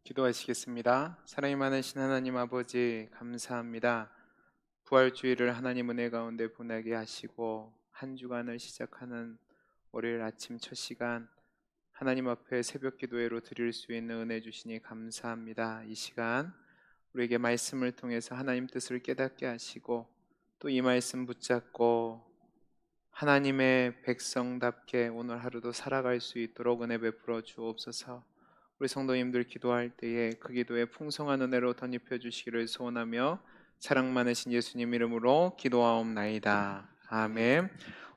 기도하시겠습니다. 사랑이 많으신 하나님 아버지 감사합니다. 부활주의를 하나님 은혜 가운데 보내게 하시고 한 주간을 시작하는 월요일 아침 첫 시간 하나님 앞에 새벽 기도회로 드릴 수 있는 은혜 주시니 감사합니다. 이 시간 우리에게 말씀을 통해서 하나님 뜻을 깨닫게 하시고 또 이 말씀 붙잡고 하나님의 백성답게 오늘 하루도 살아갈 수 있도록 은혜 베풀어 주옵소서. 우리 성도님들 기도할 때에 그 기도에 풍성한 은혜로 덧입혀 주시기를 소원하며 사랑 많으신 예수님 이름으로 기도하옵나이다. 아멘.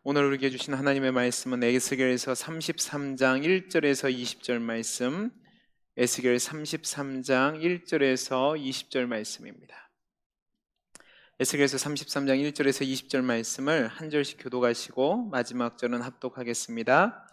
오늘 우리에게 주신 하나님의 말씀은 에스겔서 33장 1절에서 20절 말씀, 에스겔 33장 1절에서 20절 말씀입니다. 에스겔서 33장 1절에서 20절 말씀을 한 절씩 교독하시고 마지막 절은 합독하겠습니다.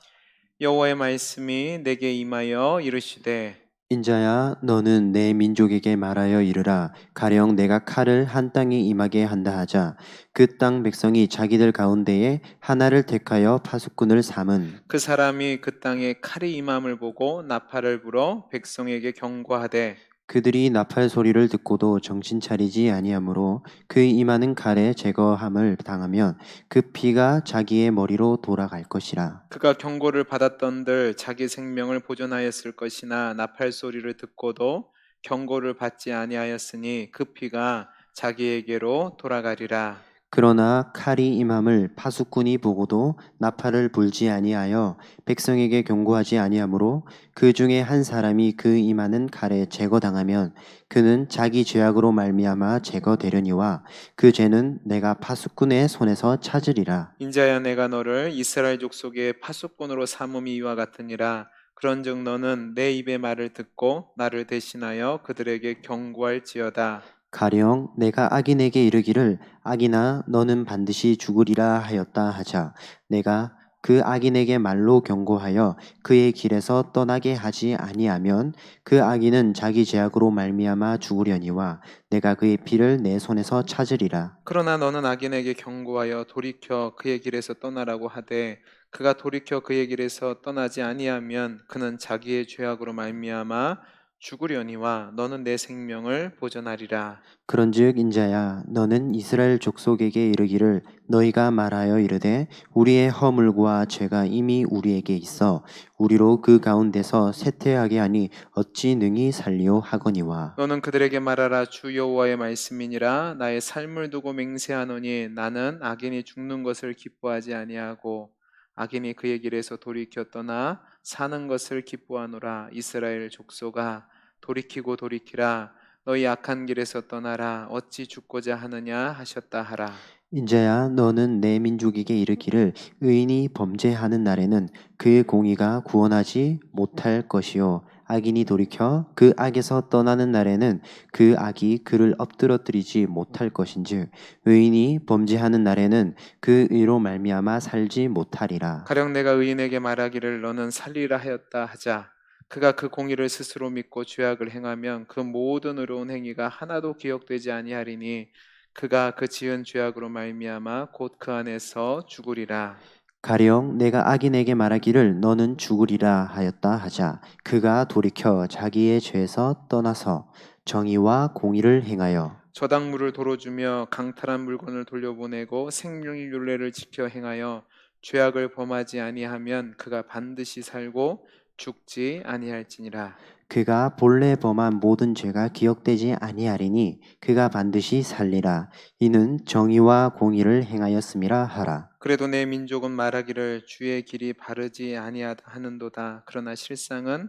여호와의 말씀이 내게 임하여 이르시되 인자야, 너는 내 민족에게 말하여 이르라. 가령 내가 칼을 한 땅에 임하게 한다 하자. 그 땅 백성이 자기들 가운데에 하나를 택하여 파수꾼을 삼은 그 사람이 그 땅에 칼이 임함을 보고 나팔을 불어 백성에게 경고하되 그들이 나팔 소리를 듣고도 정신 차리지 아니하므로 그 임하는 칼에 제거함을 당하면 그 피가 자기의 머리로 돌아갈 것이라. 그가 경고를 받았던들 자기 생명을 보존하였을 것이나 나팔 소리를 듣고도 경고를 받지 아니하였으니 그 피가 자기에게로 돌아가리라. 그러나 칼이 임함을 파수꾼이 보고도 나팔을 불지 아니하여 백성에게 경고하지 아니하므로 그 중에 한 사람이 그 임하는 칼에 제거당하면 그는 자기 죄악으로 말미암아 제거되려니와 그 죄는 내가 파수꾼의 손에서 찾으리라. 인자야 내가 너를 이스라엘 족속의 파수꾼으로 삼음이 이와 같으니라. 그런즉 너는 내 입의 말을 듣고 나를 대신하여 그들에게 경고할지어다. 가령 내가 악인에게 이르기를 악인아 너는 반드시 죽으리라 하였다 하자 내가 그 악인에게 말로 경고하여 그의 길에서 떠나게 하지 아니하면 그 악인은 자기 죄악으로 말미암아 죽으려니와 내가 그의 피를 내 손에서 찾으리라. 그러나 너는 악인에게 경고하여 돌이켜 그의 길에서 떠나라고 하되 그가 돌이켜 그의 길에서 떠나지 아니하면 그는 자기의 죄악으로 말미암아 죽으려니와 너는 내 생명을 보존하리라. 그런즉 인자야 너는 이스라엘 족속에게 이르기를 너희가 말하여 이르되 우리의 허물과 죄가 이미 우리에게 있어 우리로 그 가운데서 쇠퇴하게 하니 어찌 능히 살리오 하거니와. 너는 그들에게 말하라. 주 여호와의 말씀이니라. 나의 삶을 두고 맹세하노니 나는 악인이 죽는 것을 기뻐하지 아니하고 악인이 그의 길에서 돌이켜 떠나 사는 것을 기뻐하노라. 이스라엘 족속아 돌이키고 돌이키라. 너희 악한 길에서 떠나라. 어찌 죽고자 하느냐 하셨다 하라. 인자야 너는 내 민족에게 이르기를 의인이 범죄하는 날에는 그의 공의가 구원하지 못할 것이요 악인이 돌이켜 그 악에서 떠나는 날에는 그 악이 그를 엎드러뜨리지 못할 것인즉 의인이 범죄하는 날에는 그 의로 말미암아 살지 못하리라. 가령 내가 의인에게 말하기를 너는 살리라 하였다 하자. 그가 그 공의를 스스로 믿고 죄악을 행하면 그 모든 의로운 행위가 하나도 기억되지 아니하리니 그가 그 지은 죄악으로 말미암아 곧 그 안에서 죽으리라. 가령 내가 악인에게 말하기를 너는 죽으리라 하였다 하자 그가 돌이켜 자기의 죄에서 떠나서 정의와 공의를 행하여 저당물을 도로 주며 강탈한 물건을 돌려보내고 생명의 율례를 지켜 행하여 죄악을 범하지 아니하면 그가 반드시 살고 죽지 아니할지니라. 그가 본래 범한 모든 죄가 기억되지 아니하리니 그가 반드시 살리라. 이는 정의와 공의를 행하였음이라 하라. 그래도 내 민족은 말하기를 주의 길이 바르지 아니하는도다. 그러나 실상은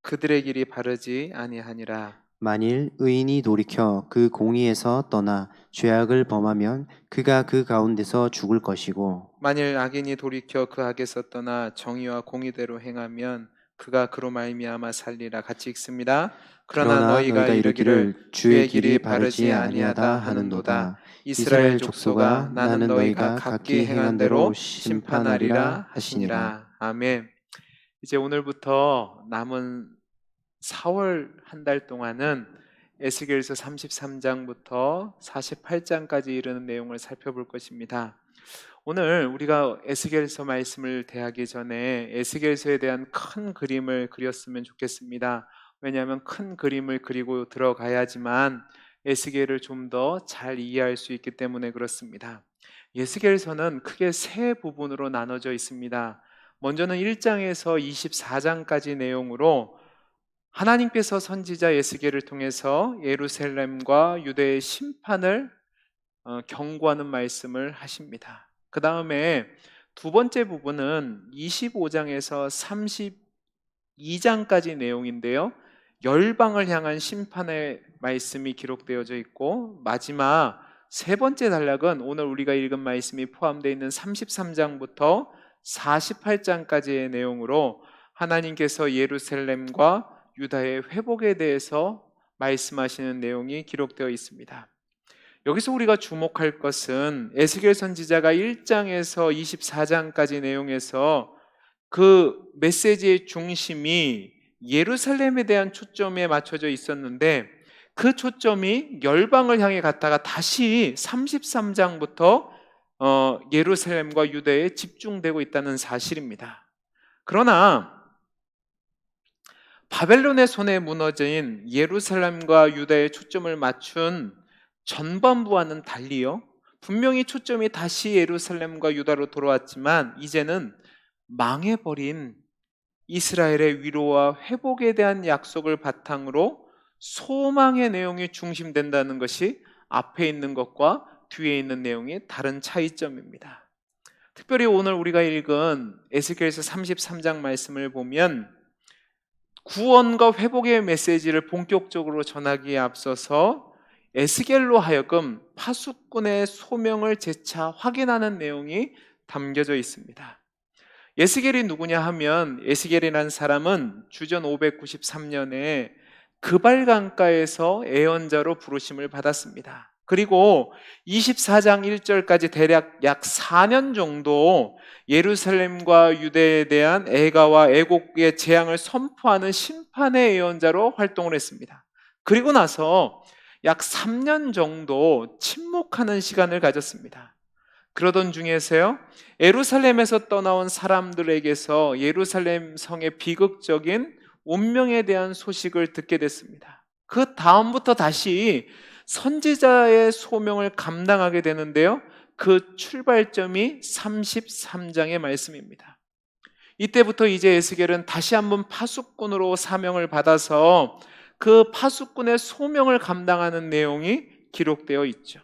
그들의 길이 바르지 아니하니라. 만일 의인이 돌이켜 그 공의에서 떠나 죄악을 범하면 그가 그 가운데서 죽을 것이고 만일 악인이 돌이켜 그 악에서 떠나 정의와 공의대로 행하면 그가 그로 말미암아 살리라. 같이 읽습니다. 그러나 그러나 너희가 너희가 이르기를 이르기를 주의 주의 길이 길이 바르지 바르지 아니하다 아니하다 하는도다. 하는도다. 이스라엘 이스라엘 족속아 족속아 나는 나는 너희가 너희가 각기 각기 행한 행한 대로 대로 심판하리라 심판하리라 하시니라. 하시니라. 아멘. 이제 오늘부터 남은 4월 한 달 동안은 에스겔서 33장부터 48장까지 이르는 내용을 살펴볼 것입니다. 오늘 우리가 에스겔서 말씀을 대하기 전에 에스겔서에 대한 큰 그림을 그렸으면 좋겠습니다. 왜냐하면 큰 그림을 그리고 들어가야지만 에스겔을 좀 더 잘 이해할 수 있기 때문에 그렇습니다. 에스겔서는 크게 세 부분으로 나눠져 있습니다. 먼저는 1장에서 24장까지 내용으로 하나님께서 선지자 에스겔을 통해서 예루살렘과 유대의 심판을 경고하는 말씀을 하십니다. 그 다음에 두 번째 부분은 25장에서 32장까지 내용인데요. 열방을 향한 심판의 말씀이 기록되어져 있고, 마지막 세 번째 단락은 오늘 우리가 읽은 말씀이 포함되어 있는 33장부터 48장까지의 내용으로 하나님께서 예루살렘과 유다의 회복에 대해서 말씀하시는 내용이 기록되어 있습니다. 여기서 우리가 주목할 것은 에스겔 선지자가 1장에서 24장까지 내용에서 그 메시지의 중심이 예루살렘에 대한 초점에 맞춰져 있었는데, 그 초점이 열방을 향해 갔다가 다시 33장부터 예루살렘과 유대에 집중되고 있다는 사실입니다. 그러나 바벨론의 손에 무너진 예루살렘과 유다에 초점을 맞춘 전반부와는 달리요, 분명히 초점이 다시 예루살렘과 유다로 돌아왔지만 이제는 망해버린 이스라엘의 위로와 회복에 대한 약속을 바탕으로 소망의 내용이 중심된다는 것이 앞에 있는 것과 뒤에 있는 내용이 다른 차이점입니다. 특별히 오늘 우리가 읽은 에스겔서 33장 말씀을 보면 구원과 회복의 메시지를 본격적으로 전하기에 앞서서 에스겔로 하여금 파수꾼의 소명을 재차 확인하는 내용이 담겨져 있습니다. 에스겔이 누구냐 하면, 에스겔이라는 사람은 주전 593년에 그발강가에서 예언자로 부르심을 받았습니다. 그리고 24장 1절까지 대략 약 4년 정도 예루살렘과 유대에 대한 애가와 애곡의 재앙을 선포하는 심판의 예언자로 활동을 했습니다. 그리고 나서 약 3년 정도 침묵하는 시간을 가졌습니다. 그러던 중에서요, 예루살렘에서 떠나온 사람들에게서 예루살렘 성의 비극적인 운명에 대한 소식을 듣게 됐습니다. 그 다음부터 다시 선지자의 소명을 감당하게 되는데요, 그 출발점이 33장의 말씀입니다. 이때부터 이제 에스겔은 다시 한번 파수꾼으로 사명을 받아서 그 파수꾼의 소명을 감당하는 내용이 기록되어 있죠.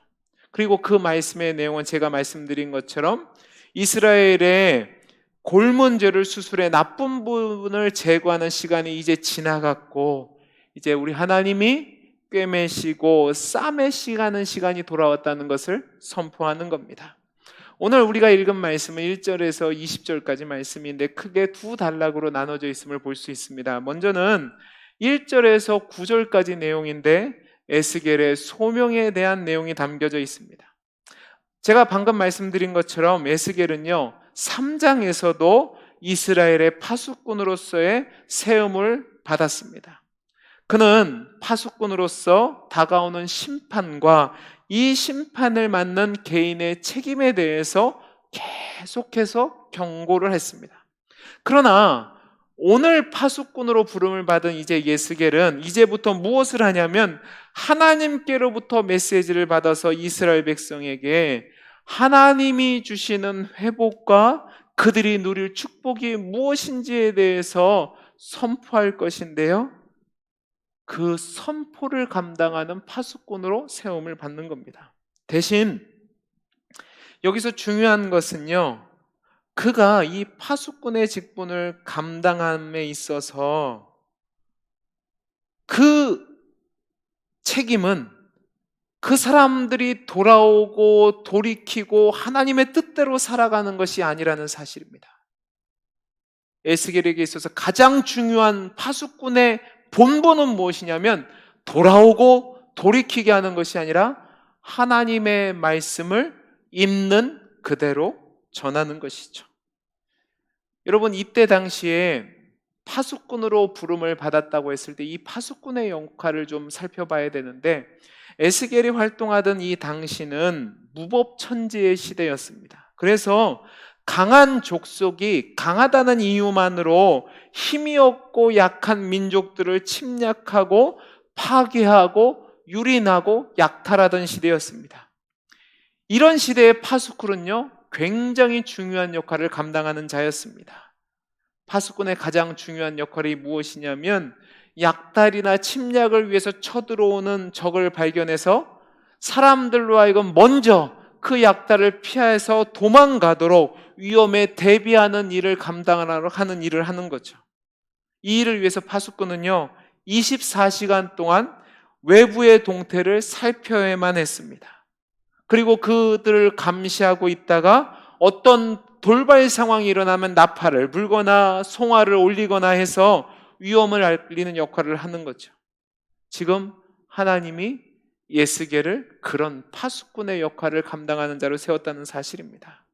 그리고 그 말씀의 내용은 제가 말씀드린 것처럼 이스라엘의 골문 죄를 수술해 나쁜 부분을 제거하는 시간이 이제 지나갔고, 이제 우리 하나님이 꿰매시고 싸매시가는 시간이 돌아왔다는 것을 선포하는 겁니다. 오늘 우리가 읽은 말씀은 1절에서 20절까지 말씀인데 크게 두 단락으로 나눠져 있음을 볼 수 있습니다. 먼저는 1절에서 9절까지 내용인데 에스겔의 소명에 대한 내용이 담겨져 있습니다. 제가 방금 말씀드린 것처럼 에스겔은요, 3장에서도 이스라엘의 파수꾼으로서의 세움을 받았습니다. 그는 파수꾼으로서 다가오는 심판과 이 심판을 맞는 개인의 책임에 대해서 계속해서 경고를 했습니다. 그러나 오늘 파수꾼으로 부름을 받은 이제 에스겔은 이제부터 무엇을 하냐면, 하나님께로부터 메시지를 받아서 이스라엘 백성에게 하나님이 주시는 회복과 그들이 누릴 축복이 무엇인지에 대해서 선포할 것인데요, 그 선포를 감당하는 파수꾼으로 세움을 받는 겁니다. 대신 여기서 중요한 것은요, 그가 이 파수꾼의 직분을 감당함에 있어서 그 책임은 그 사람들이 돌아오고 돌이키고 하나님의 뜻대로 살아가는 것이 아니라는 사실입니다. 에스겔에게 있어서 가장 중요한 파수꾼의 본분은 무엇이냐면, 돌아오고 돌이키게 하는 것이 아니라 하나님의 말씀을 있는 그대로 전하는 것이죠. 여러분, 이때 당시에 파수꾼으로 부름을 받았다고 했을 때 이 파수꾼의 역할을 좀 살펴봐야 되는데, 에스겔이 활동하던 이 당시는 무법천지의 시대였습니다. 그래서 강한 족속이 강하다는 이유만으로 힘이 없고 약한 민족들을 침략하고 파괴하고 유린하고 약탈하던 시대였습니다. 이런 시대의 파수꾼은요, 굉장히 중요한 역할을 감당하는 자였습니다. 파수꾼의 가장 중요한 역할이 무엇이냐면 약탈이나 침략을 위해서 쳐들어오는 적을 발견해서 사람들로 하여금 먼저 그 약탈을 피해서 도망가도록 위험에 대비하는 일을 감당하는 일을 하는 거죠. 이 일을 위해서 파수꾼은요, 24시간 동안 외부의 동태를 살펴야만 했습니다. 그리고 그들을 감시하고 있다가 어떤 돌발 상황이 일어나면 나팔을 불거나 송아를 올리거나 해서 위험을 알리는 역할을 하는 거죠. 지금 하나님이 예스겔을 그런 파수꾼의 역할을 감당하는 자로 세웠다는 사실입니다.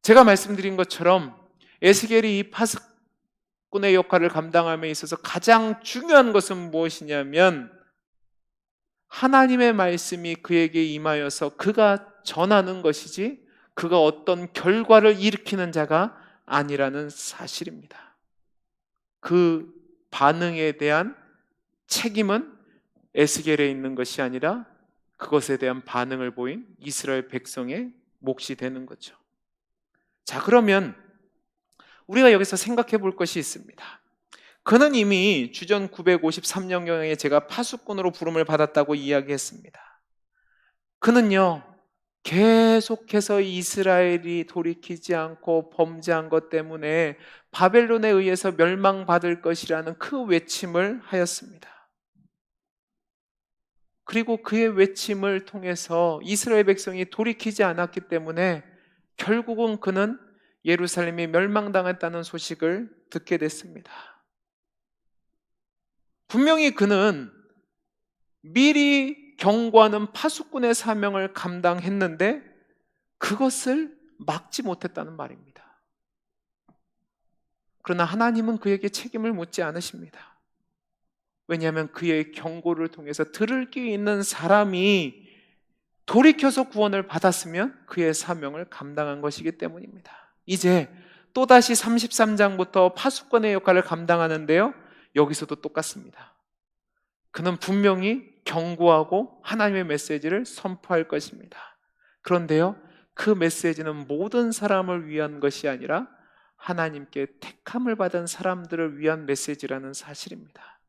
제가 말씀드린 것처럼 예스겔이 이 파수꾼의 역할을 감당함에 있어서 가장 중요한 것은 무엇이냐면 하나님의 말씀이 그에게 임하여서 그가 전하는 것이지 그가 어떤 결과를 일으키는 자가 아니라는 사실입니다. 그 반응에 대한 책임은 에스겔에 있는 것이 아니라 그것에 대한 반응을 보인 이스라엘 백성의 몫이 되는 거죠. 자, 그러면 우리가 여기서 생각해 볼 것이 있습니다. 그는 이미 주전 953년경에 제가 파수꾼으로 부름을 받았다고 이야기했습니다. 그는요, 계속해서 이스라엘이 돌이키지 않고 범죄한 것 때문에 바벨론에 의해서 멸망받을 것이라는 그 외침을 하였습니다. 그리고 그의 외침을 통해서 이스라엘 백성이 돌이키지 않았기 때문에 결국은 그는 예루살렘이 멸망당했다는 소식을 듣게 됐습니다. 분명히 그는 미리 경고하는 파수꾼의 사명을 감당했는데 그것을 막지 못했다는 말입니다. 그러나 하나님은 그에게 책임을 묻지 않으십니다. 왜냐하면 그의 경고를 통해서 들을 귀 있는 사람이 돌이켜서 구원을 받았으면 그의 사명을 감당한 것이기 때문입니다. 이제 또다시 33장부터 파수꾼의 역할을 감당하는데요, 여기서도 똑같습니다. 그는 분명히 경고하고 하나님의 메시지를 선포할 것입니다. 그런데요, 그 메시지는 모든 사람을 위한 것이 아니라 하나님께 택함을 받은 사람들을 위한 메시지라는 사실입니다.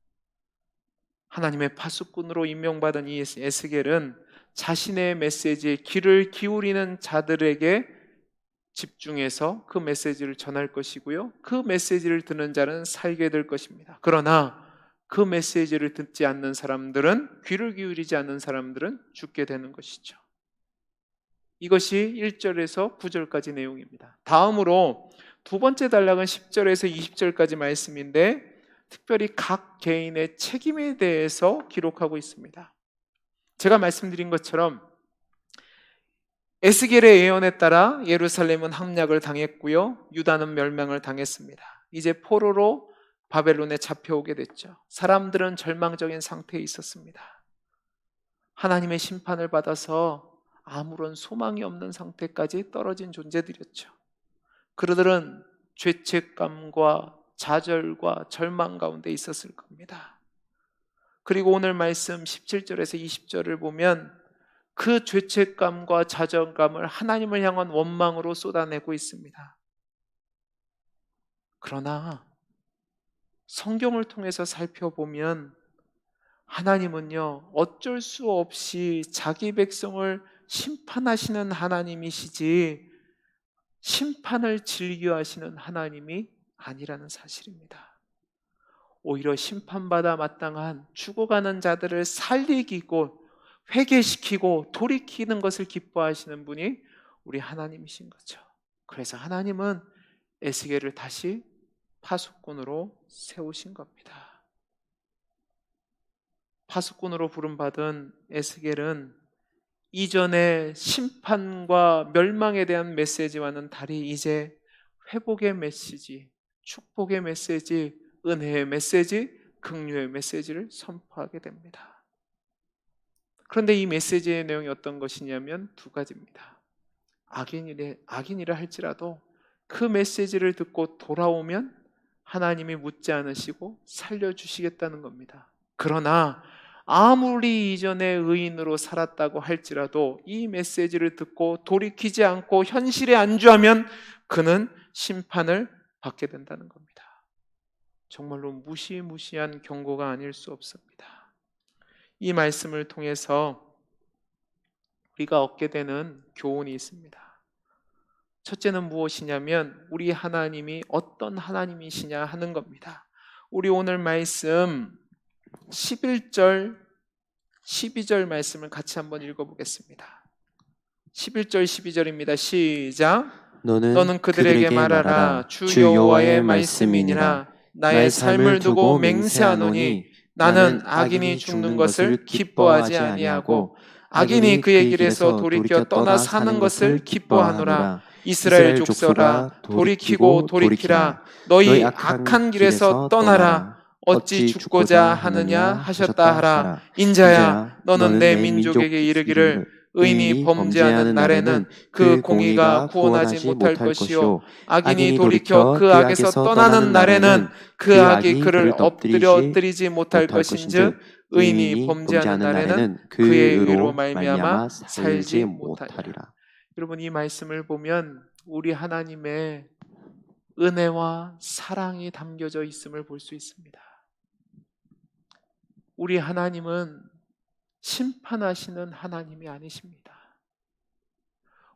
하나님의 파수꾼으로 임명받은 이 에스겔은 자신의 메시지에 귀를 기울이는 자들에게 집중해서 그 메시지를 전할 것이고요, 그 메시지를 듣는 자는 살게 될 것입니다. 그러나 그 메시지를 듣지 않는 사람들은, 귀를 기울이지 않는 사람들은 죽게 되는 것이죠. 이것이 1절에서 9절까지 내용입니다. 다음으로 두 번째 단락은 10절에서 20절까지 말씀인데 특별히 각 개인의 책임에 대해서 기록하고 있습니다. 제가 말씀드린 것처럼 에스겔의 예언에 따라 예루살렘은 함락을 당했고요, 유다는 멸망을 당했습니다. 이제 포로로 바벨론에 잡혀오게 됐죠. 사람들은 절망적인 상태에 있었습니다. 하나님의 심판을 받아서 아무런 소망이 없는 상태까지 떨어진 존재들이었죠. 그들은 죄책감과 좌절과 절망 가운데 있었을 겁니다. 그리고 오늘 말씀 17절에서 20절을 보면 그 죄책감과 좌절감을 하나님을 향한 원망으로 쏟아내고 있습니다. 그러나 성경을 통해서 살펴보면 하나님은요, 어쩔 수 없이 자기 백성을 심판하시는 하나님이시지 심판을 즐겨하시는 하나님이 아니라는 사실입니다. 오히려 심판받아 마땅한 죽어가는 자들을 살리고 회개시키고 돌이키는 것을 기뻐하시는 분이 우리 하나님이신 거죠. 그래서 하나님은 에스겔을 다시 파수꾼으로 세우신 겁니다. 파수꾼으로 부름받은 에스겔은 이전의 심판과 멸망에 대한 메시지와는 달리 이제 회복의 메시지, 축복의 메시지, 은혜의 메시지, 긍휼의 메시지를 선포하게 됩니다. 그런데 이 메시지의 내용이 어떤 것이냐면 두 가지입니다. 악인이라 할지라도 그 메시지를 듣고 돌아오면 하나님이 묻지 않으시고 살려주시겠다는 겁니다. 그러나 아무리 이전에 의인으로 살았다고 할지라도 이 메시지를 듣고 돌이키지 않고 현실에 안주하면 그는 심판을 받게 된다는 겁니다. 정말로 무시무시한 경고가 아닐 수 없습니다. 이 말씀을 통해서 우리가 얻게 되는 교훈이 있습니다. 첫째는 무엇이냐면 우리 하나님이 어떤 하나님이시냐 하는 겁니다. 우리 오늘 말씀 11절, 12절 말씀을 같이 한번 읽어보겠습니다. 11절, 12절입니다. 시작. 너는 그들에게 말하라. 주 여호와의 말씀이니라. 나의 삶을 두고 맹세하노니 나는 악인이 죽는 것을 기뻐하지 아니하고 악인이 그의 길에서 돌이켜 떠나 사는 것을 기뻐하노라. 이스라엘 족속아, 돌이키고 돌이키라. 너희 악한 길에서 떠나라. 어찌 죽고자 하느냐 하셨다 하라. 인자야, 너는 내 민족에게 이르기를 의인이 범죄하는 날에는 그 공의가 구원하지 못할 것이요 악인이 돌이켜 그 악에서 떠나는 날에는 그 악이 그를 엎드려뜨리지 못할 것인즉 의인이 범죄하는 날에는 그의 의로 말미암아 살지 못하리라. 여러분, 이 말씀을 보면 우리 하나님의 은혜와 사랑이 담겨져 있음을 볼 수 있습니다. 우리 하나님은 심판하시는 하나님이 아니십니다.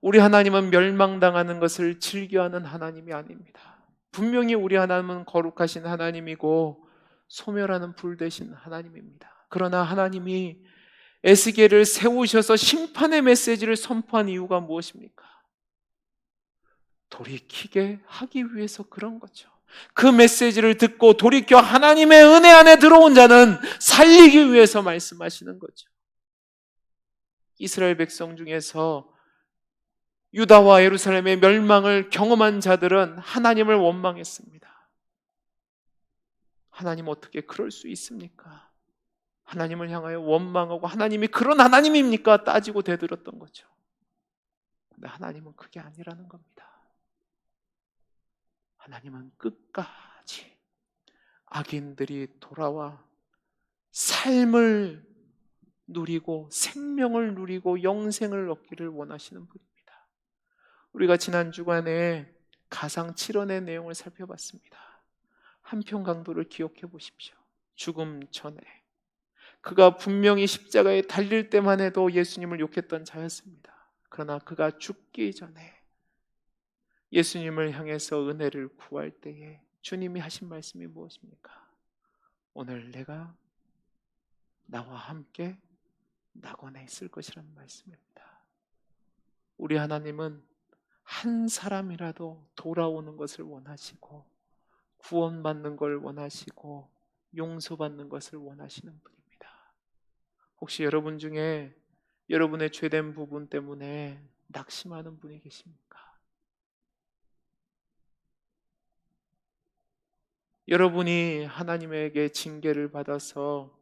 우리 하나님은 멸망당하는 것을 즐겨하는 하나님이 아닙니다. 분명히 우리 하나님은 거룩하신 하나님이고 소멸하는 불 되신 하나님입니다. 그러나 하나님이 에스겔을 세우셔서 심판의 메시지를 선포한 이유가 무엇입니까? 돌이키게 하기 위해서 그런 거죠. 그 메시지를 듣고 돌이켜 하나님의 은혜 안에 들어온 자는 살리기 위해서 말씀하시는 거죠. 이스라엘 백성 중에서 유다와 예루살렘의 멸망을 경험한 자들은 하나님을 원망했습니다. 하나님 어떻게 그럴 수 있습니까? 하나님을 향하여 원망하고 하나님이 그런 하나님입니까? 따지고 대들었던 거죠. 근데 하나님은 그게 아니라는 겁니다. 하나님은 끝까지 악인들이 돌아와 삶을 누리고 생명을 누리고 영생을 얻기를 원하시는 분입니다. 우리가 지난 주간에 가상 7원의 내용을 살펴봤습니다. 한편 강도를 기억해 보십시오. 죽음 전에 그가 분명히 십자가에 달릴 때만 해도 예수님을 욕했던 자였습니다. 그러나 그가 죽기 전에 예수님을 향해서 은혜를 구할 때에 주님이 하신 말씀이 무엇입니까? 오늘 내가 나와 함께 낙원에 있을 것이라는 말씀입니다. 우리 하나님은 한 사람이라도 돌아오는 것을 원하시고 구원받는 걸 원하시고 용서받는 것을 원하시는 분입니다. 혹시 여러분 중에 여러분의 죄된 부분 때문에 낙심하는 분이 계십니까? 여러분이 하나님에게 징계를 받아서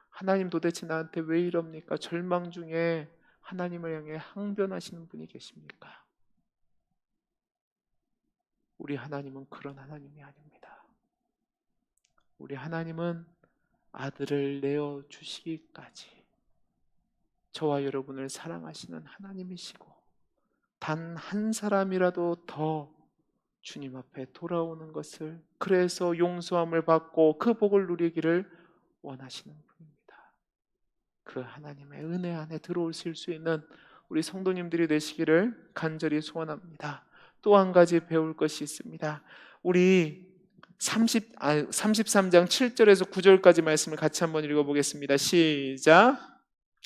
하나님 도대체 나한테 왜 이럽니까? 절망 중에 하나님을 향해 항변하시는 분이 계십니까? 우리 하나님은 그런 하나님이 아닙니다. 우리 하나님은 아들을 내어주시기까지 저와 여러분을 사랑하시는 하나님이시고 단 한 사람이라도 더 주님 앞에 돌아오는 것을, 그래서 용서함을 받고 그 복을 누리기를 원하시는 분입니다. 그 하나님의 은혜 안에 들어오실 수 있는 우리 성도님들이 되시기를 간절히 소원합니다. 또 한 가지 배울 것이 있습니다. 우리 33장 7절에서 9절까지 말씀을 같이 한번 읽어보겠습니다. 시작.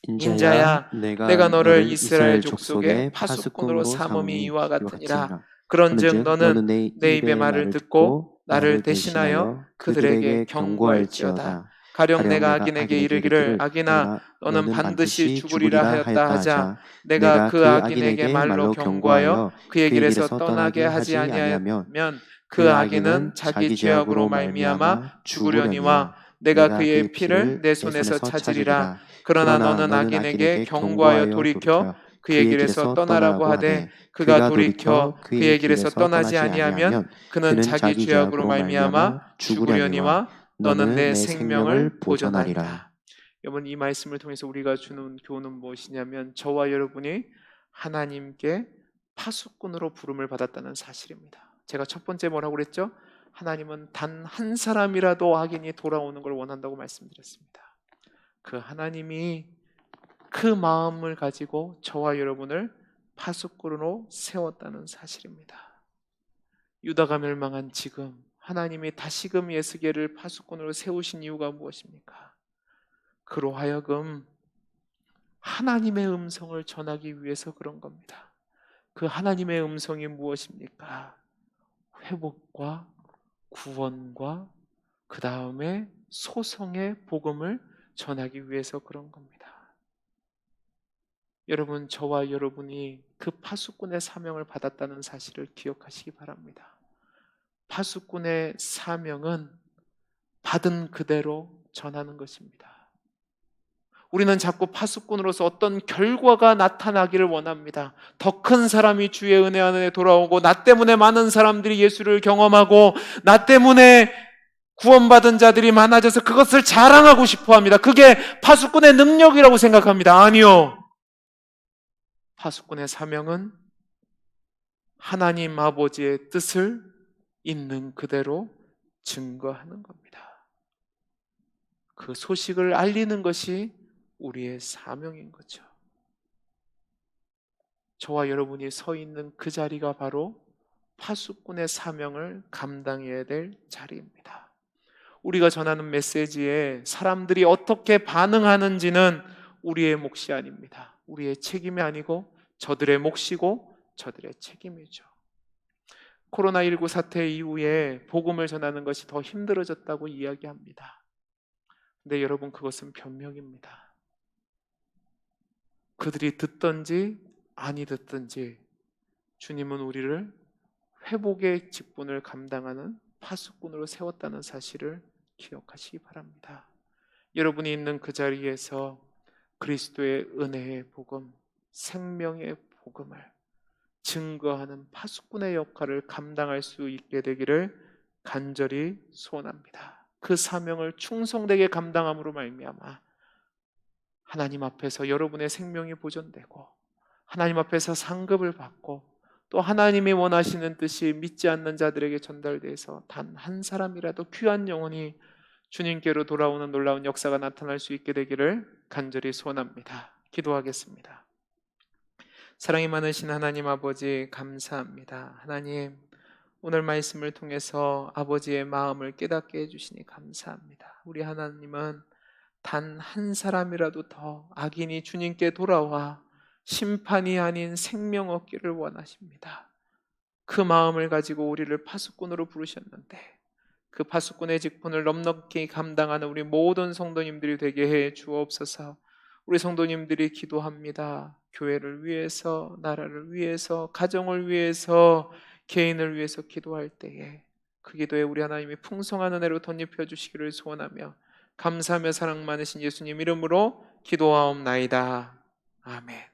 인자야, 내가 너를 이스라엘 족속의 파수꾼으로 삼음이 이와 같으니라. 그런즉 너는 내 입의 말을 듣고 나를 대신하여 그들에게 경고할지어다. 가령 내가 악인에게 이르기를 악인아 너는 반드시 죽으리라 하였다 하자 내가 그 악인에게 말로 경고하여 그의 길에서 떠나게 하지 아니하면 그 악인은 자기 죄악으로 말미암아 죽으려니와 내가 그의 피를 내 손에서 찾으리라. 그러나 너는 악인에게 경고하여 돌이켜 그의 길에서 떠나라고 하되 그가 돌이켜 그의 길에서 떠나지 아니하면 그는 자기 죄악으로 말미암아 죽으려니와 너는 내 생명을 보존하리라. 여러분, 이 말씀을 통해서 우리가 주는 교훈은 무엇이냐면 저와 여러분이 하나님께 파수꾼으로 부름을 받았다는 사실입니다. 제가 첫 번째 뭐라고 그랬죠? 하나님은 단 한 사람이라도 악인이 돌아오는 걸 원한다고 말씀드렸습니다. 그 하나님이 그 마음을 가지고 저와 여러분을 파수꾼으로 세웠다는 사실입니다. 유다가 멸망한 지금 하나님이 다시금 예스게를 파수꾼으로 세우신 이유가 무엇입니까? 그로 하여금 하나님의 음성을 전하기 위해서 그런 겁니다. 그 하나님의 음성이 무엇입니까? 회복과 구원과 그 다음에 소성의 복음을 전하기 위해서 그런 겁니다. 여러분, 저와 여러분이 그 파수꾼의 사명을 받았다는 사실을 기억하시기 바랍니다. 파수꾼의 사명은 받은 그대로 전하는 것입니다. 우리는 자꾸 파수꾼으로서 어떤 결과가 나타나기를 원합니다. 더 큰 사람이 주의 은혜 안에 돌아오고 나 때문에 많은 사람들이 예수를 경험하고 나 때문에 구원받은 자들이 많아져서 그것을 자랑하고 싶어 합니다. 그게 파수꾼의 능력이라고 생각합니다. 아니요. 파수꾼의 사명은 하나님 아버지의 뜻을 있는 그대로 증거하는 겁니다. 그 소식을 알리는 것이 우리의 사명인 거죠. 저와 여러분이 서 있는 그 자리가 바로 파수꾼의 사명을 감당해야 될 자리입니다. 우리가 전하는 메시지에 사람들이 어떻게 반응하는지는 우리의 몫이 아닙니다. 우리의 책임이 아니고 저들의 몫이고 저들의 책임이죠. 코로나19 사태 이후에 복음을 전하는 것이 더 힘들어졌다고 이야기합니다. 근데 여러분, 그것은 변명입니다. 그들이 듣든지 아니 듣든지 주님은 우리를 회복의 직분을 감당하는 파수꾼으로 세웠다는 사실을 기억하시기 바랍니다. 여러분이 있는 그 자리에서 그리스도의 은혜의 복음, 생명의 복음을 증거하는 파수꾼의 역할을 감당할 수 있게 되기를 간절히 소원합니다. 그 사명을 충성되게 감당함으로 말미암아 하나님 앞에서 여러분의 생명이 보존되고 하나님 앞에서 상급을 받고 또 하나님이 원하시는 뜻이 믿지 않는 자들에게 전달돼서 단 한 사람이라도 귀한 영혼이 주님께로 돌아오는 놀라운 역사가 나타날 수 있게 되기를 간절히 소원합니다. 기도하겠습니다. 사랑이 많으신 하나님 아버지, 감사합니다. 하나님, 오늘 말씀을 통해서 아버지의 마음을 깨닫게 해주시니 감사합니다. 우리 하나님은 단 한 사람이라도 더 악인이 주님께 돌아와 심판이 아닌 생명 얻기를 원하십니다. 그 마음을 가지고 우리를 파수꾼으로 부르셨는데 그 파수꾼의 직분을 넉넉히 감당하는 우리 모든 성도님들이 되게 해 주옵소서. 우리 성도님들이 기도합니다. 교회를 위해서, 나라를 위해서, 가정을 위해서, 개인을 위해서 기도할 때에 그 기도에 우리 하나님이 풍성한 은혜로 덧입혀 주시기를 소원하며 감사하며 사랑 많으신 예수님 이름으로 기도하옵나이다. 아멘.